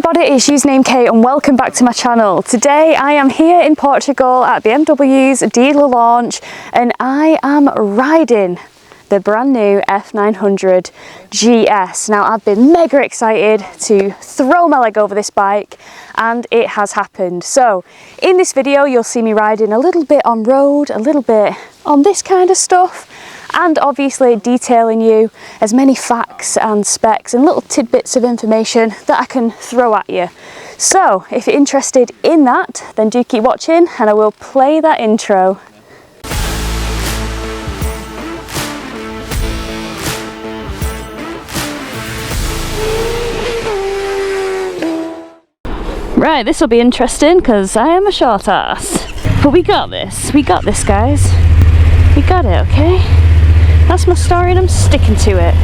everybody, it's Usernamekate and welcome back to my channel. Today I am here in Portugal at BMW's dealer launch and I am riding the brand new F900GS. Now I've been mega excited to throw my leg over this bike and it has happened. So in this video you'll see me riding a little bit on road, a little bit on this kind of stuff, and obviously detailing you as many facts and specs and little tidbits of information that I can throw at you. So if you're interested in that, then do keep watching and I will play that intro. Right, this will be interesting because I am a short ass. But we got this guys. We got it, okay? That's my story and I'm sticking to it.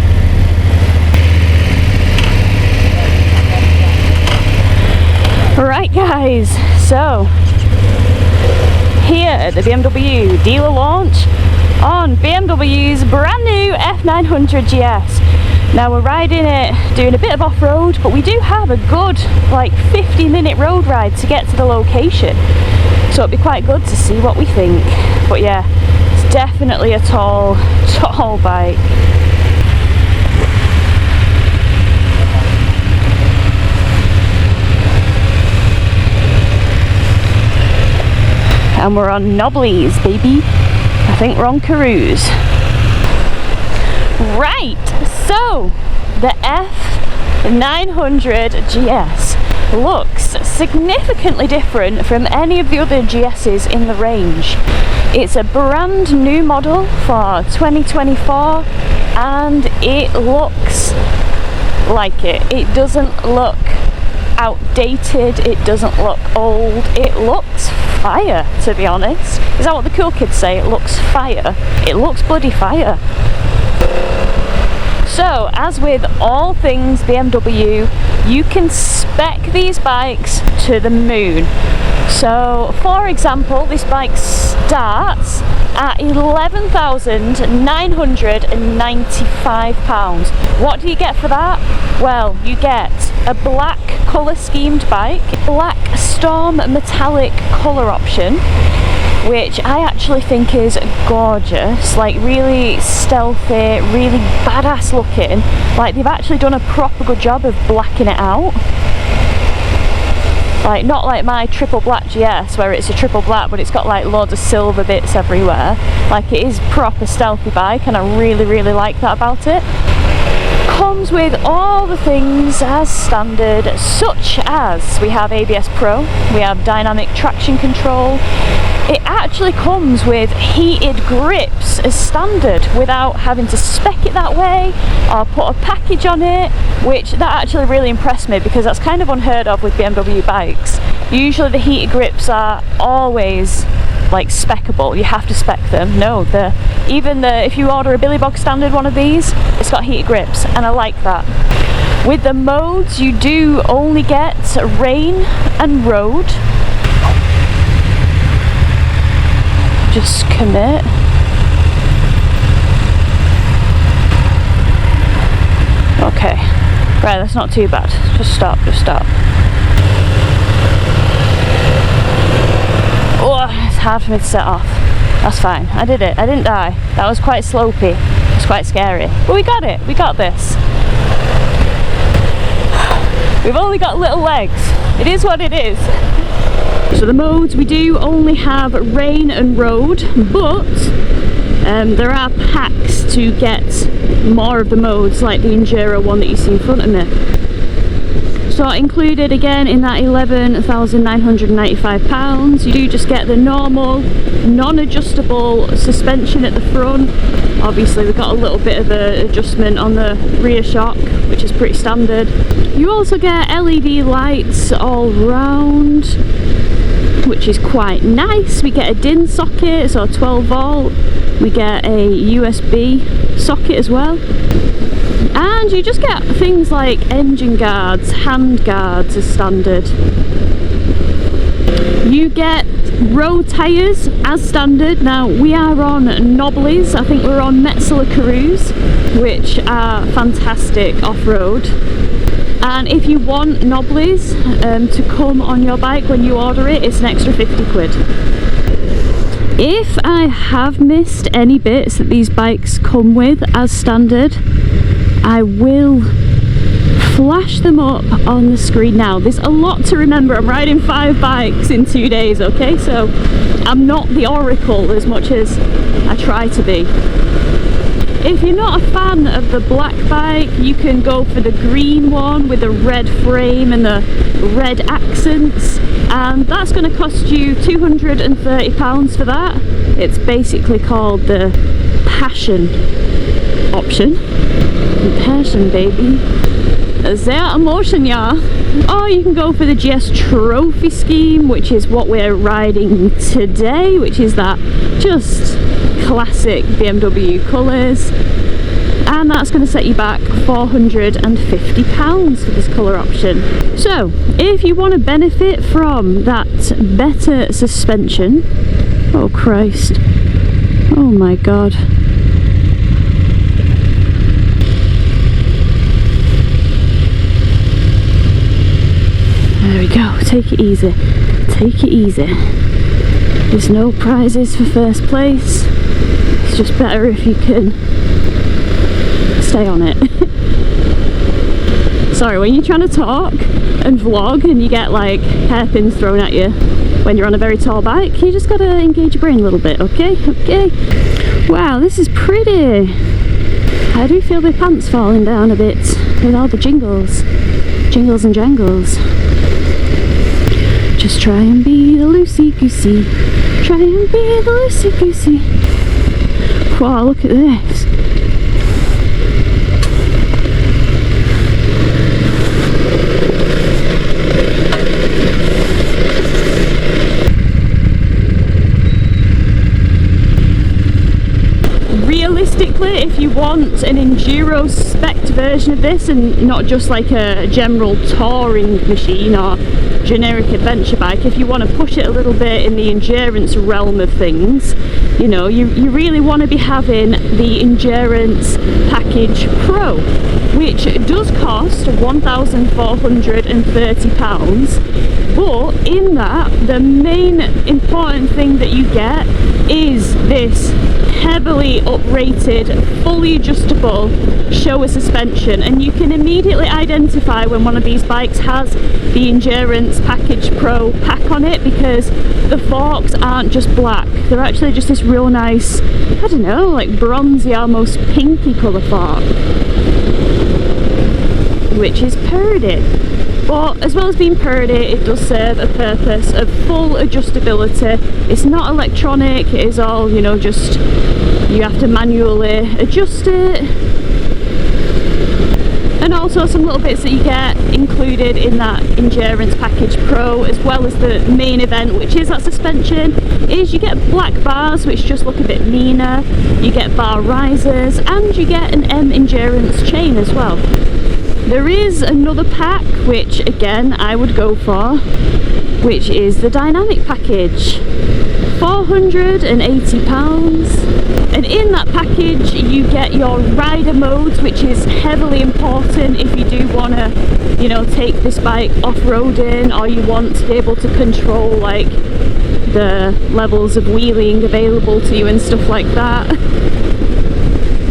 Right guys, so here at the BMW dealer launch on BMW's brand new F900GS. Now we're riding it, doing a bit of off-road, but we do have a good like 50-minute road ride to get to the location. So it'd be quite good to see what we think. But yeah, it's definitely a tall bike. And we're on knobblies, baby. I think we're on Carews. Right, so the F900GS looks significantly different from any of the other GS's in the range. It's a brand new model for 2024 and it looks like it. It doesn't look outdated, it doesn't look old, it looks fire, to be honest. Is that what the cool kids say? It looks fire. It looks bloody fire. So, as with all things BMW, you can spec these bikes to the moon. So, for example, this bike starts at £11,995. What do you get for that? Well, you get a black colour schemed bike, black storm metallic colour option, which I actually think is gorgeous, like really stealthy, really badass looking. Like they've actually done a proper good job of blacking it out. Like not like my triple black GS where it's a triple black but it's got like loads of silver bits everywhere. Like it is proper stealthy bike and I really like that about it. Comes with all the things as standard, such as we have ABS Pro, we have dynamic traction control. It actually comes with heated grips as standard without having to spec it that way or put a package on it, which that actually really impressed me because that's kind of unheard of with BMW bikes. Usually the heated grips are always like specable, you have to spec them. No, if you order a Billy Bog standard one of these, it's got heated grips and I like that. With the modes you do only get rain and road. Just commit. Okay, right, that's not too bad. Just stop. Oh, it's hard for me to set off. That's fine, I did it, I didn't die. That was quite slopey, it was quite scary. But we got it, we got this. We've only got little legs. It is what it is. So the modes, we do only have rain and road, but there are packs to get more of the modes, like the Enduro one that you see in front of me. So included again in that £11,995, you do just get the normal, non-adjustable suspension at the front. Obviously we've got a little bit of an adjustment on the rear shock, which is pretty standard. You also get LED lights all round, which is quite nice. We get a DIN socket, so 12 volt. We get a USB socket as well. And you just get things like engine guards, hand guards as standard. You get road tyres as standard. Now we are on knobblies, I think we're on Metzeler Carews, which are fantastic off-road. And if you want knobblies to come on your bike when you order it, it's an extra 50 quid. If I have missed any bits that these bikes come with as standard, I will flash them up on the screen now. There's a lot to remember. I'm riding 5 bikes in 2 days, okay? So I'm not the oracle as much as I try to be. If you're not a fan of the black bike, you can go for the green one with the red frame and the red accents, and that's going to cost you £230 for that. It's basically called the Passion option. Passion, baby. Sehr emotion, yeah. Or you can go for the GS Trophy scheme, which is what we're riding today, which is that just classic BMW colours, and that's going to set you back £450 for this colour option. So if you want to benefit from that better suspension, oh Christ, oh my god, there we go, take it easy, take it easy. There's no prizes for first place. It's just better if you can stay on it. Sorry, when you're trying to talk and vlog and you get like hairpins thrown at you when you're on a very tall bike, you just gotta engage your brain a little bit, okay? Okay. Wow, this is pretty. I do feel my pants falling down a bit with all the jingles. Jingles and jangles. Just try and be the loosey-goosey. Try and be the loosey-goosey. Wow, look at this. Realistically, if you want an enduro spec version of this and not just like a general touring machine or generic adventure bike, if you want to push it a little bit in the endurance realm of things, you know, you really want to be having the Endurance Package Pro, which does cost £1,430, but in that the main important thing that you get is this heavily uprated, fully adjustable Showa suspension, and you can immediately identify when one of these bikes has the Endurance Package Pro pack on it, because the forks aren't just black, they're actually just this real nice, I don't know, like bronzy, almost pinky colour fork, which is purdy. But as well as being purdy, it does serve a purpose of full adjustability. It's not electronic, it is all, you know, just you have to manually adjust it. And also some little bits that you get included in that Endurance Package Pro, as well as the main event, which is that suspension, is you get black bars which just look a bit meaner, you get bar risers, and you get an M Endurance chain as well. There is another pack which again I would go for, which is the Dynamic Package. £480, and in that package you get your rider modes, which is heavily important if you do want to, you know, take this bike off-roading, or you want to be able to control like the levels of wheeling available to you and stuff like that.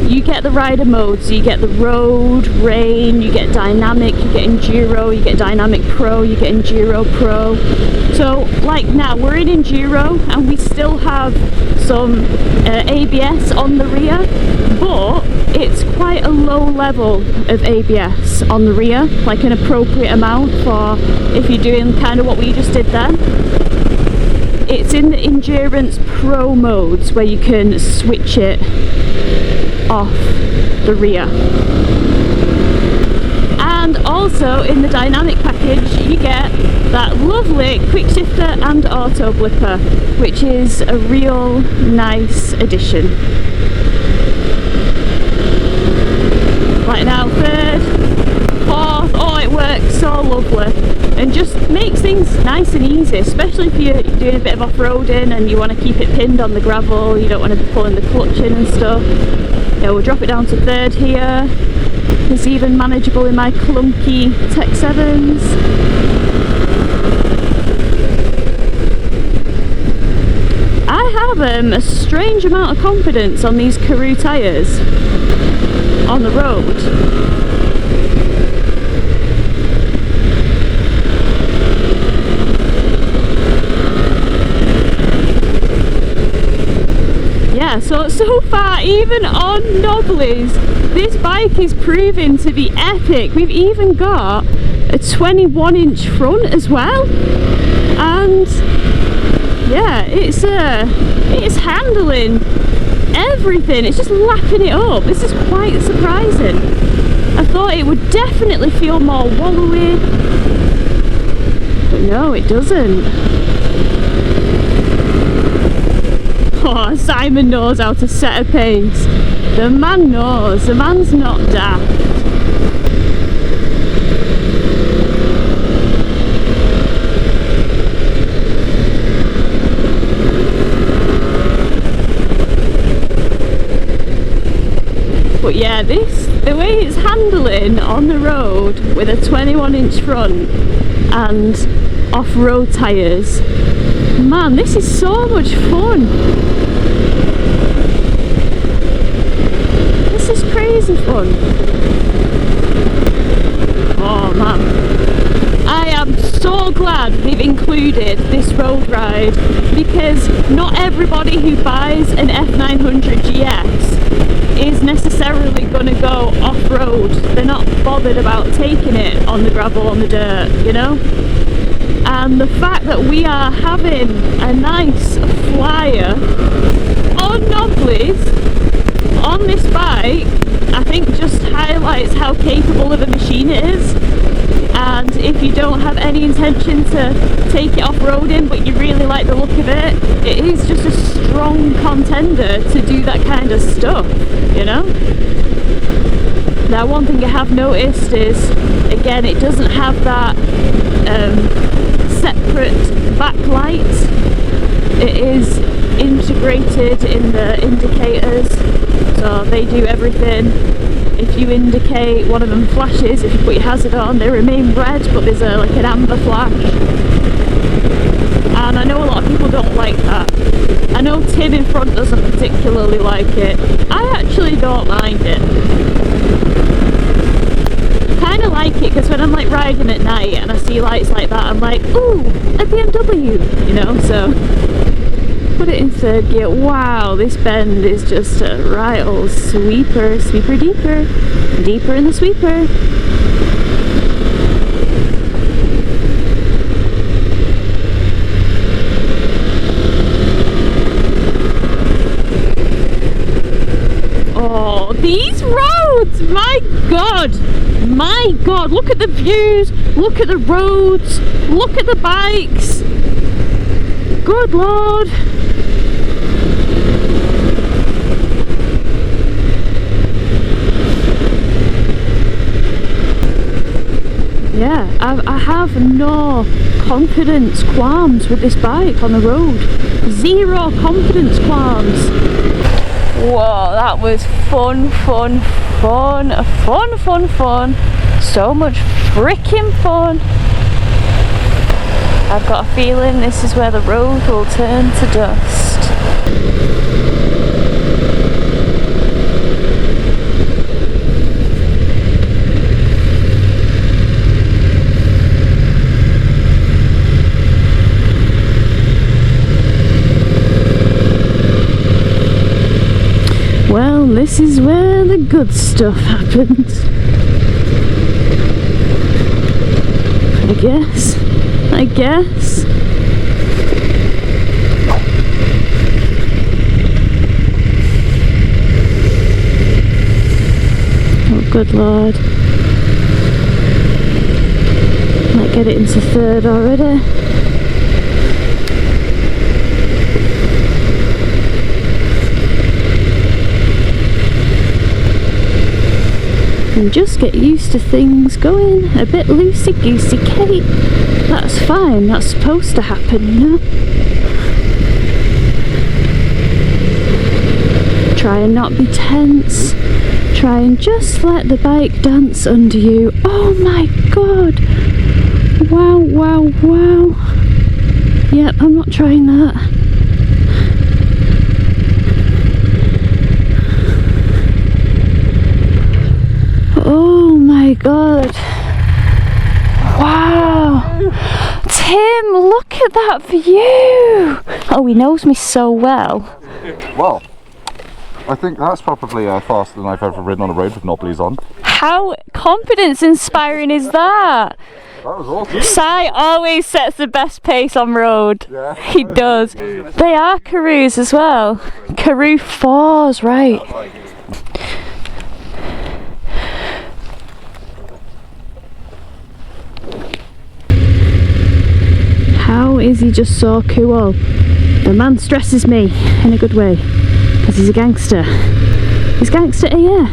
You get the rider modes, so you get the road, rain, you get dynamic, you get enduro, you get dynamic pro, you get enduro pro. So like now we're in enduro and we still have some ABS on the rear, but it's quite a low level of ABS on the rear, like an appropriate amount for if you're doing kind of what we just did then. It's in the Endurance Pro modes where you can switch it off the rear. And also in the Dynamic Package you get that lovely quick shifter and auto blipper, which is a real nice addition. Right now, third, fourth, oh, it works so lovely and just makes things nice and easy, especially if you're doing a bit of off-roading and you want to keep it pinned on the gravel, you don't want to be pulling the clutch in and stuff. Yeah, we'll drop it down to third here. It's even manageable in my clunky Tech 7s. I have a strange amount of confidence on these Karoo tyres on the road. Yeah, so far, even on knobblies, this bike is proving to be epic. We've even got a 21-inch front as well, and yeah, it's handling everything. It's just lapping it up. This is quite surprising. I thought it would definitely feel more wallowy, but no, it doesn't. Oh, Simon knows how to set a pace. The man knows. The man's not daft. But yeah, the way it's handling on the road with a 21-inch front and off-road tyres, man, this is so much fun. This is crazy fun. Oh man, I am so glad they've included this road ride, because not everybody who buys an F900GS is necessarily going to go off-road. They're not bothered about taking it on the gravel, on the dirt, you know? And the fact that we are having a nice flyer on knobblies on this bike, I think just highlights how capable of a machine it is. And if you don't have any intention to take it off-roading, but you really like the look of it, it is just a strong contender to do that kind of stuff, you know? Now, one thing I have noticed is, again, it doesn't have that separate backlight. It is integrated in the indicators, so they do everything. If you indicate, one of them flashes. If you put your hazard on, they remain red, but there's like an amber flash. And I know a lot of people don't like that. I know Tim in front doesn't particularly like it. I actually don't mind it. Kind of like it because when I'm like riding at night and I see lights like that, I'm like, ooh, a BMW, you know. So put it in third gear. Wow, this bend is just a right old sweeper, sweeper deeper, deeper in the sweeper. Oh, these roads, my god, look at the views, look at the roads, look at the bikes. Good lord. Yeah, I have no confidence qualms with this bike on the road. Zero confidence qualms. Whoa, that was fun. So much freaking fun. I've got a feeling this is where the road will turn to dust. Well, this is where the good stuff happens. I guess. Oh, good lord. Might get it into third already. And just get used to things going a bit loosey-goosey, Kate. That's fine, that's supposed to happen, you know? Try and not be tense. try and just let the bike dance under you. Oh my god! Wow, wow, wow. Yep, I'm not trying that. Oh my god. Wow. Tim, look at that view. Oh, he knows me so well. Well, I think that's probably faster than I've ever ridden on a road with knobblies on. How confidence inspiring is that? That was awesome. Si always sets the best pace on road. Yeah. He does. They are Karoos as well. Karoo 4s, right. How is he just so cool? The man stresses me in a good way because he's a gangster. He's gangster AF.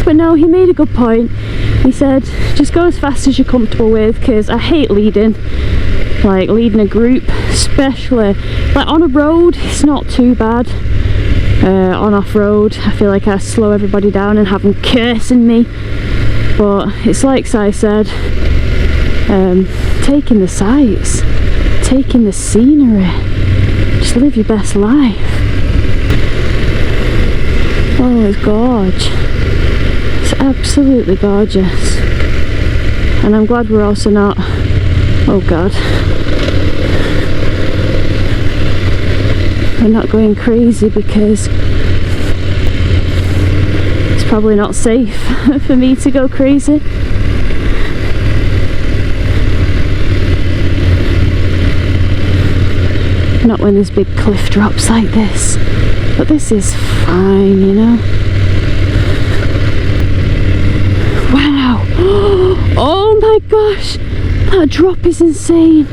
But no, he made a good point. He said, just go as fast as you're comfortable with, because I hate leading. Like leading a group, especially. Like on a road, it's not too bad. On off-road, I feel like I slow everybody down and have them cursing me. But it's like Si said, taking the sights, taking the scenery, just live your best life. Oh, it's gorgeous. It's absolutely gorgeous. And I'm glad we're also not, oh god, we're not going crazy, because it's probably not safe for me to go crazy. Not when there's big cliff drops like this, but this is fine, you know. Wow! Oh my gosh, that drop is insane.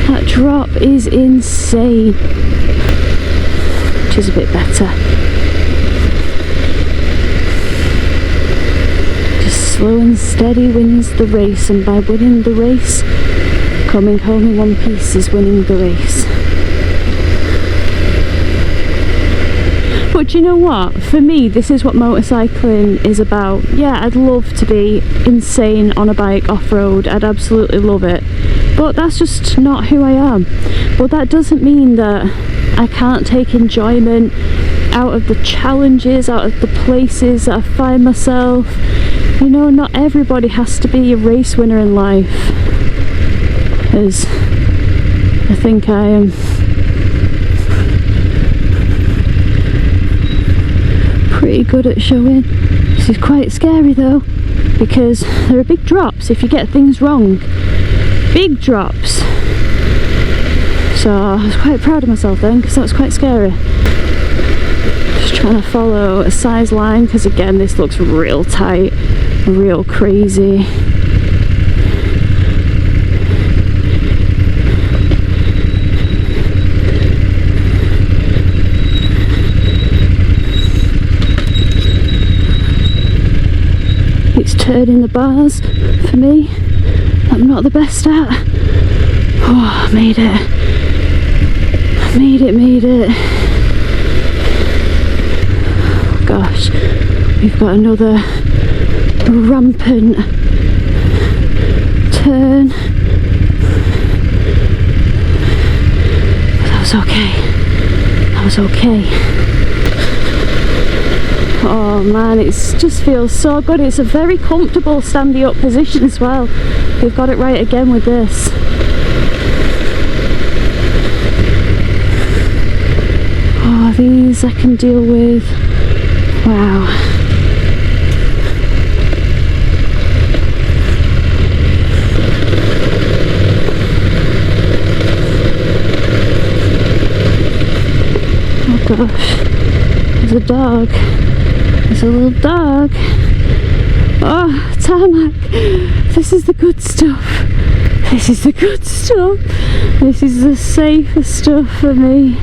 That drop is insane. Which is a bit better. Just slow and steady wins the race, and by winning the race, coming home in one piece is winning the race. But you know what? For me, this is what motorcycling is about. Yeah, I'd love to be insane on a bike off-road. I'd absolutely love it. But that's just not who I am. But that doesn't mean that I can't take enjoyment out of the challenges, out of the places that I find myself. You know, not everybody has to be a race winner in life, as I think I am. Pretty good at showing. This is quite scary though, because there are big drops if you get things wrong. Big drops. So I was quite proud of myself then, because that was quite scary. Just trying to follow a size line, because again this looks real tight, real crazy. Turning the bars for me, I'm not the best at. Oh, I made it. I made it. Oh, gosh, we've got another rampant turn. But that was okay. That was okay. Oh man, it just feels so good. It's a very comfortable standing up position as well. We've got it right again with this. Oh, these I can deal with. Wow. Oh gosh, there's a dog. There's a little dog. Oh, tarmac. This is the good stuff. This is the good stuff. This is the safest stuff for me.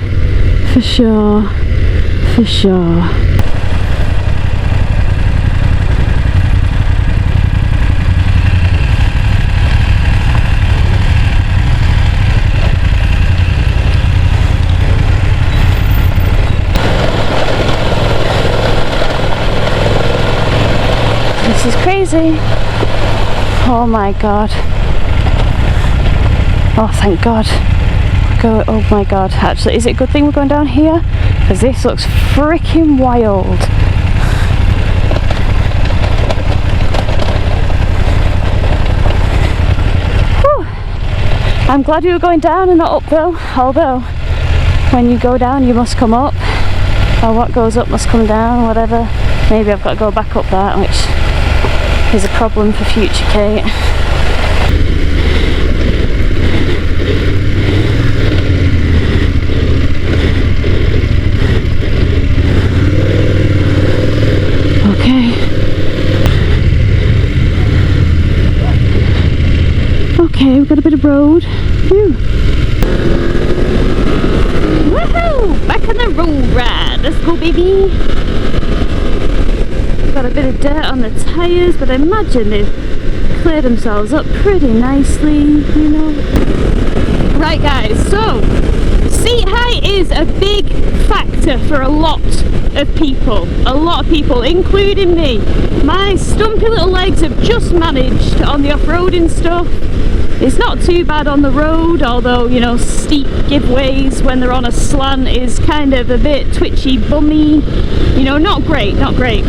For sure. For sure. crazy. Oh my god. Oh, thank god. Oh my god. Actually, is it a good thing we're going down here? Because this looks freaking wild. Whew. I'm glad we were going down and not up though. Although, when you go down, you must come up. Or what goes up must come down, whatever. Maybe I've got to go back up that, which is a problem for future Kate. Okay, we've got a bit of road. Phew. Woohoo! Back on the road ride. Let's go, baby. Got a bit of dirt on the tyres, but I imagine they've cleared themselves up pretty nicely, you know. Right, guys, so seat height is a big factor for a lot of people. A lot of people, including me. My stumpy little legs have just managed on the off-roading stuff. It's not too bad on the road, although, you know, steep giveaways when they're on a slant is kind of a bit twitchy, bummy. You know, not great, not great.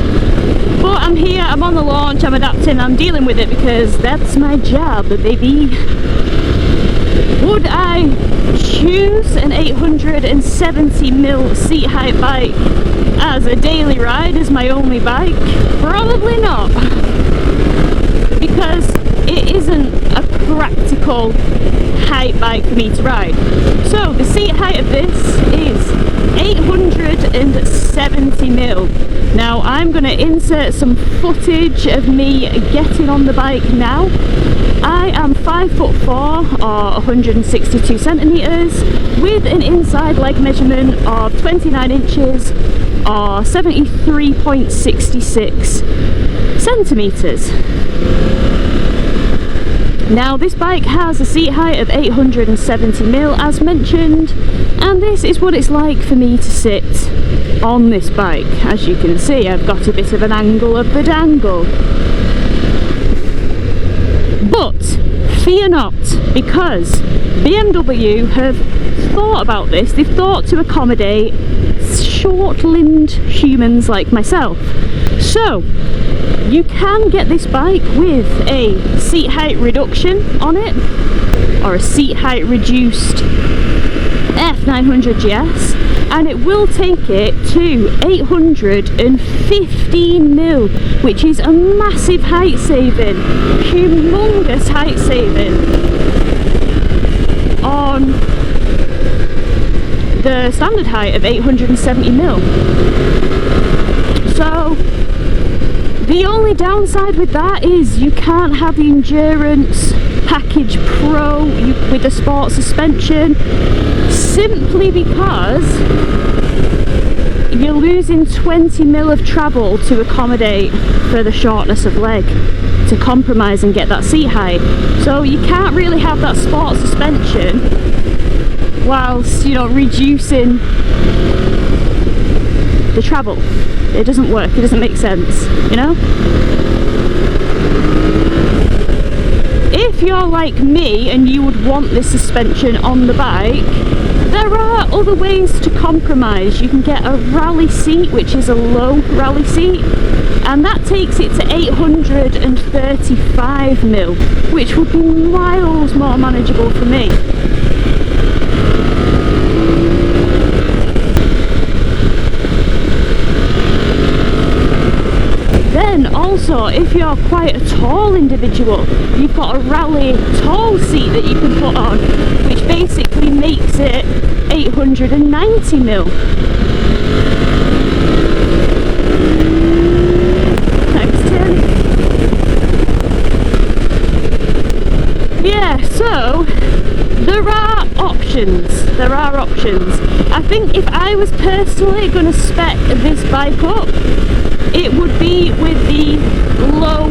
But I'm here, I'm on the launch, I'm adapting, I'm dealing with it because that's my job, baby. Would I choose an 870mm seat height bike as a daily ride, as my only bike? Probably not. Because it isn't a practical height bike for me to ride. So the seat height of this is 870mm. Now I'm going to insert some footage of me getting on the bike now. I am 5'4" or 162 centimetres with an inside leg measurement of 29 inches or 73.66 centimetres. Now this bike has a seat height of 870mm as mentioned, and this is what it's like for me to sit on this bike. As you can see, I've got a bit of an angle of the dangle. But fear not, because BMW have thought about this. They've thought to accommodate short-limbed humans like myself. So you can get this bike with a seat height reduction on it, or a seat height reduced F900GS, and it will take it to 815mm, which is a massive height saving, humongous height saving on the standard height of 870mm. So the only downside with that is you can't have the Endurance Package Pro with the sport suspension, simply because you're losing 20mm of travel to accommodate for the shortness of leg, to compromise and get that seat height. So you can't really have that sport suspension whilst, you know, reducing the travel. It doesn't work, it doesn't make sense, you know? If you're like me and you would want this suspension on the bike, there are other ways to compromise. You can get a rally seat, which is a low rally seat, and that takes it to 835mm, which would be miles more manageable for me. Then also, if you're quite a tall individual, you've got a rally tall seat that you can put on, which basically makes it 890mm. Times 10. Yeah, so there are options. There are options. I think if I was personally going to spec this bike up, it would be with the low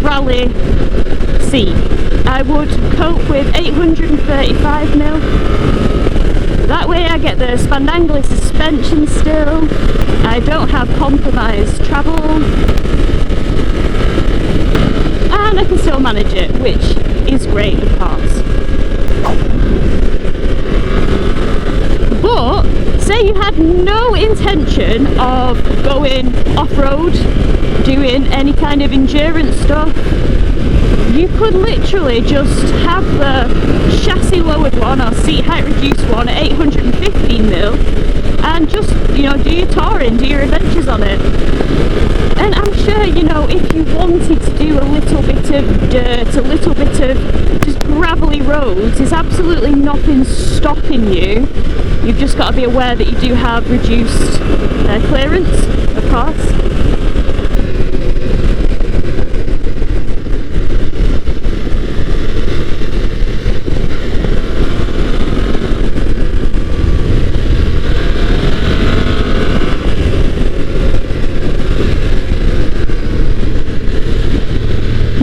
rally seat. I would cope with 835mm. That way I get the Spandangly suspension still. I don't have compromised travel. which is great, of course. But say you had no intention of going off-road, doing any kind of endurance stuff, you could literally just have the chassis lowered one or seat height reduced one at 815mm and just, you know, do your touring, do your adventures on it. And I'm sure, you know, if you wanted to do a little bit of dirt, a little bit of just gravelly roads, there's absolutely nothing stopping you. You've just got to be aware that you do have reduced clearance, of course.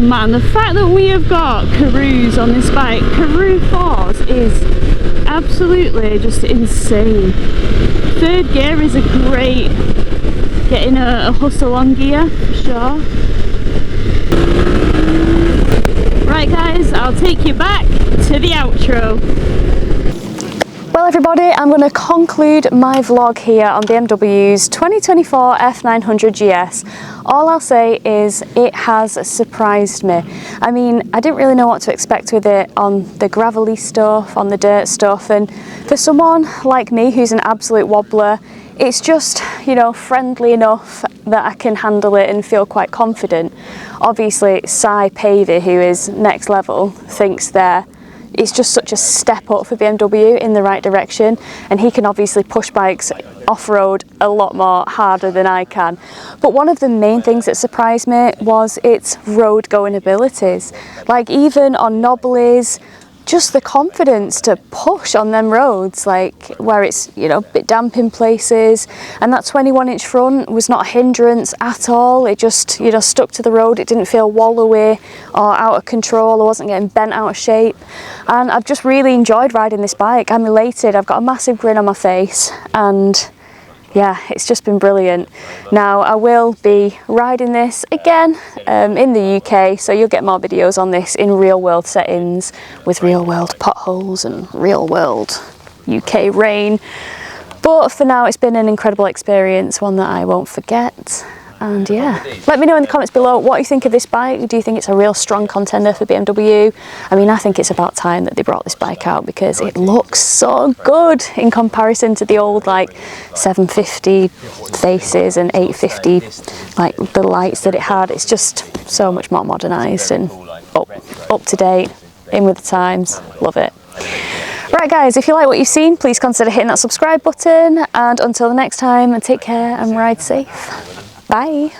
Man, the fact that we have got Karoos on this bike, Karoo 4s, is absolutely just insane. Third gear is a great getting a hustle on gear for sure. Right guys, I'll take you back to the outro. Well everybody, I'm going to conclude my vlog here on BMW's 2024 F900GS. All I'll say is it has surprised me. I mean, I didn't really know what to expect with it on the gravelly stuff, on the dirt stuff, and for someone like me who's an absolute wobbler, it's just, you know, friendly enough that I can handle it and feel quite confident. Obviously, Cy Pavey, who is next level, thinks it's just such a step up for BMW in the right direction, and he can obviously push bikes off-road a lot more harder than I can. But one of the main things that surprised me was its road going abilities. Like even on knobblies, just the confidence to push on them roads, like where it's, you know, a bit damp in places, and that 21-inch front was not a hindrance at all. It just, you know, stuck to the road. It didn't feel wallowy or out of control. I wasn't getting bent out of shape, and I've just really enjoyed riding this bike. I'm elated. I've got a massive grin on my face, and yeah, it's just been brilliant. Now I will be riding this again in the UK, so you'll get more videos on this in real world settings with real world potholes and real world UK rain. But for now it's been an incredible experience, one that I won't forget. And yeah, let me know in the comments below what you think of this bike. Do you think it's a real strong contender for BMW? I mean, I think it's about time that they brought this bike out because it looks so good in comparison to the old like 750 faces and 850, like the lights that it had. It's just so much more modernised and up to date, in with the times. Love it. Right guys, if you like what you've seen, please consider hitting that subscribe button, and until the next time, take care and ride safe. Bye.